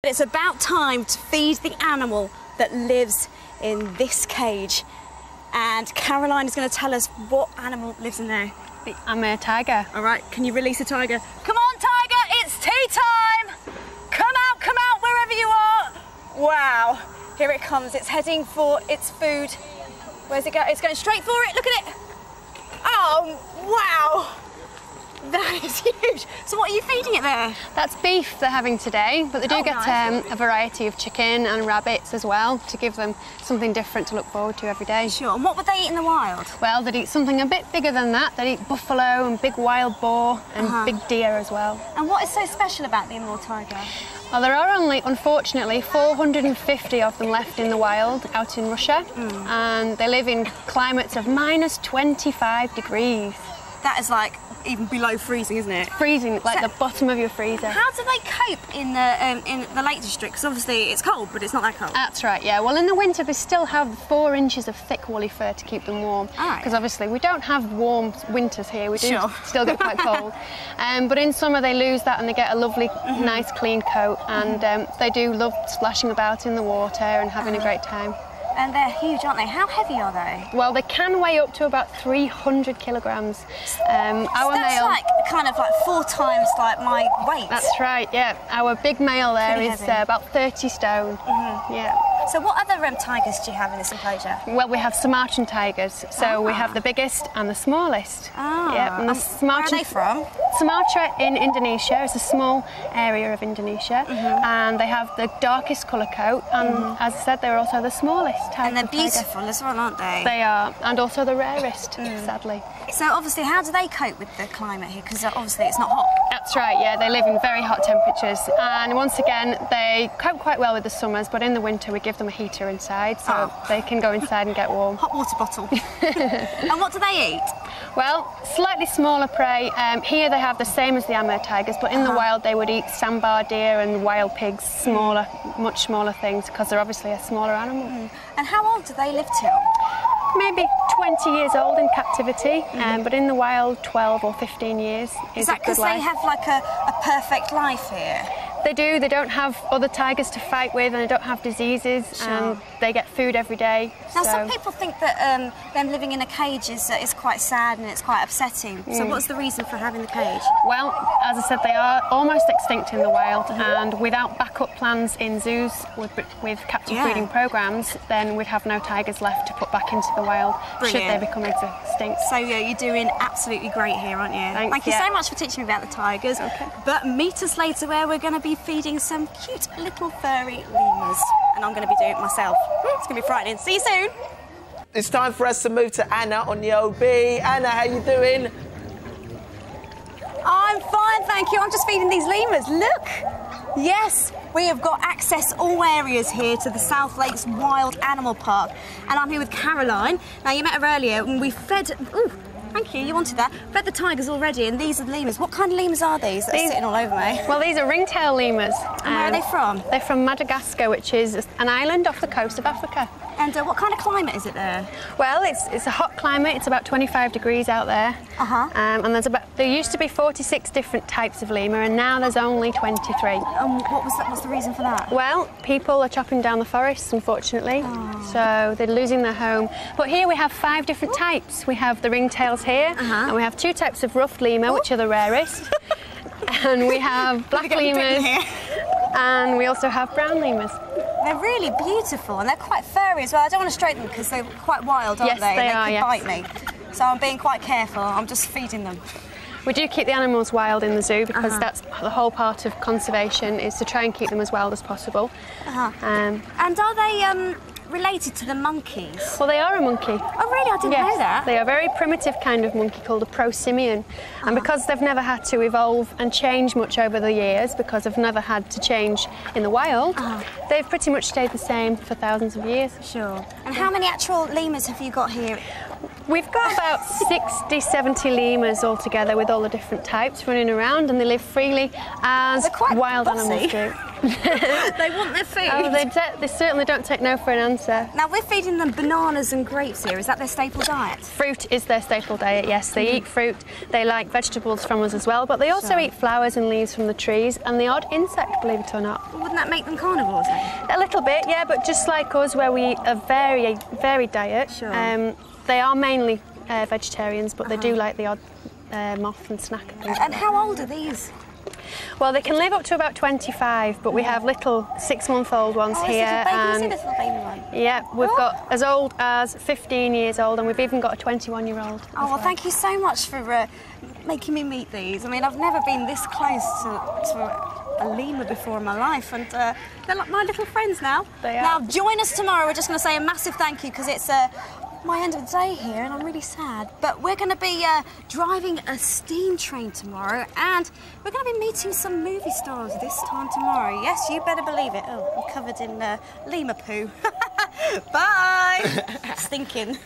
It's about time to feed the animal that lives in this cage. And Caroline is going to tell us what animal lives in there. The Amur tiger. All right, can you release the tiger? Come on, tiger, it's tea time! Come out, wherever you are. Wow, here it comes. It's heading for its food. Where's it going? It's going straight for it. Look at it. Oh, wow. That is huge. So what are you feeding it there? That's beef they're having today, but they do get a variety of chicken and rabbits as well to give them something different to look forward to every day. Sure, and what would they eat in the wild? Well, they'd eat something a bit bigger than that. They'd eat buffalo and big wild boar and big deer as well. And what is so special about the Amur tiger? Well, there are only, unfortunately, 450 of them left in the wild out in Russia, and they live in climates of -25 degrees. That is like even below freezing, isn't it? Freezing, like the bottom of your freezer. How do they cope in the Lake District? Because obviously it's cold, but it's not that cold. That's right, yeah. Well, in the winter they still have 4 inches of thick woolly fur to keep them warm. Because obviously we don't have warm winters here. We do still get quite cold. But in summer they lose that and they get a lovely, nice, clean coat. And they do love splashing about in the water and having a great time. And they're huge, aren't they? How heavy are they? Well, they can weigh up to about 300 kilograms. That's like kind of like 4 times like my weight. That's right, yeah. Our big male there is about 30 stone. Yeah. So what other tigers do you have in this enclosure? Well, we have Sumatran tigers. So we have the biggest and the smallest. Yeah, and where are they from? Sumatra in Indonesia. It's a small area of Indonesia. And they have the darkest colour coat. And as I said, they're also the smallest. And they're beautiful as well, aren't they? They are, and also the rarest, sadly. So obviously, how do they cope with the climate here? Because obviously it's not hot. That's right, yeah, they live in very hot temperatures. And once again, they cope quite well with the summers, but in the winter we give them a heater inside, so they can go inside and get warm. Hot water bottle. And what do they eat? Well, slightly smaller prey. Here they have the same as the Amur tigers, but in the wild they would eat sambar deer and wild pigs, smaller, much smaller things, because they're obviously a smaller animal. And how old do they live till? Maybe 20 years old in captivity, but in the wild 12 or 15 years is a good life. Is that because they have like a perfect life here? They do. They don't have other tigers to fight with and they don't have diseases and they get food every day. Now some people think that them living in a cage is quite sad and it's quite upsetting. So what's the reason for having the cage? Well, as I said, they are almost extinct in the wild and without backup plans in zoos with captive breeding programmes, then we'd have no tigers left to put back into the wild should they become extinct. So yeah, you're doing absolutely great here, aren't you? Thanks, Thank you so much for teaching me about the tigers. Okay. But meet us later where we're going to be feeding some cute little furry lemurs. And I'm going to be doing it myself. It's going to be frightening. See you soon. It's time for us to move to Anna on the OB. Anna, how you doing? I'm fine, thank you. I'm just feeding these lemurs. Look. Yes, we have got access all areas here to the South Lakes Wild Animal Park. And I'm here with Caroline. Now, you met her earlier and we fed... Ooh, thank you, you wanted that. Fed the tigers already, and these are the lemurs. What kind of lemurs are these that are sitting all over me? Well, these are ringtail lemurs. And where are they from? They're from Madagascar, which is an island off the coast of Africa. And what kind of climate is it there? Well, it's a hot climate. It's about 25 degrees out there. And there used to be 46 different types of lemur, and now there's only 23. What's the reason for that? Well, people are chopping down the forests, unfortunately, so they're losing their home. But here we have 5 different types. We have the ringtails here, and we have 2 types of ruffed lemur, which are the rarest. And we have black lemurs, and we also have brown lemurs. They're really beautiful and they're quite furry as well. I don't want to stroke them because they're quite wild, aren't they? Yes, they are, could bite me. So I'm being quite careful. I'm just feeding them. We do keep the animals wild in the zoo because that's the whole part of conservation, is to try and keep them as wild as possible. And are they related to the monkeys? Well, they are a monkey. Oh, really? I didn't know that. They are a very primitive kind of monkey called a prosimian. And because they've never had to evolve and change much over the years, because they've never had to change in the wild, they've pretty much stayed the same for thousands of years. Sure. And how many actual lemurs have you got here? We've got about 60, 70 lemurs altogether with all the different types running around, and they live freely as wild animals do. They want their food. Oh, they certainly don't take no for an answer. Now, we're feeding them bananas and grapes here. Is that their staple diet? Fruit is their staple diet, yes. They eat fruit. They like vegetables from us as well, but they also eat flowers and leaves from the trees and the odd insect, believe it or not. Well, wouldn't that make them carnivores then? A little bit, yeah, but just like us, where we eat a varied diet, they are mainly vegetarians, but they do like the odd moth and snack and things. And how old are these? Well, they can live up to about 25, but we have little 6-month-old ones here. And this little baby one. Yeah, we've got as old as 15 years old, and we've even got a 21-year-old. Oh, well, thank you so much for making me meet these. I mean, I've never been this close to a lemur before in my life, and they're like my little friends now. They are. Now, join us tomorrow. We're just going to say a massive thank you because it's my end of the day here and I'm really sad. But we're going to be driving a steam train tomorrow and we're going to be meeting some movie stars this time tomorrow. Yes, you better believe it. Oh, I'm covered in lemur poo. Bye! Stinking.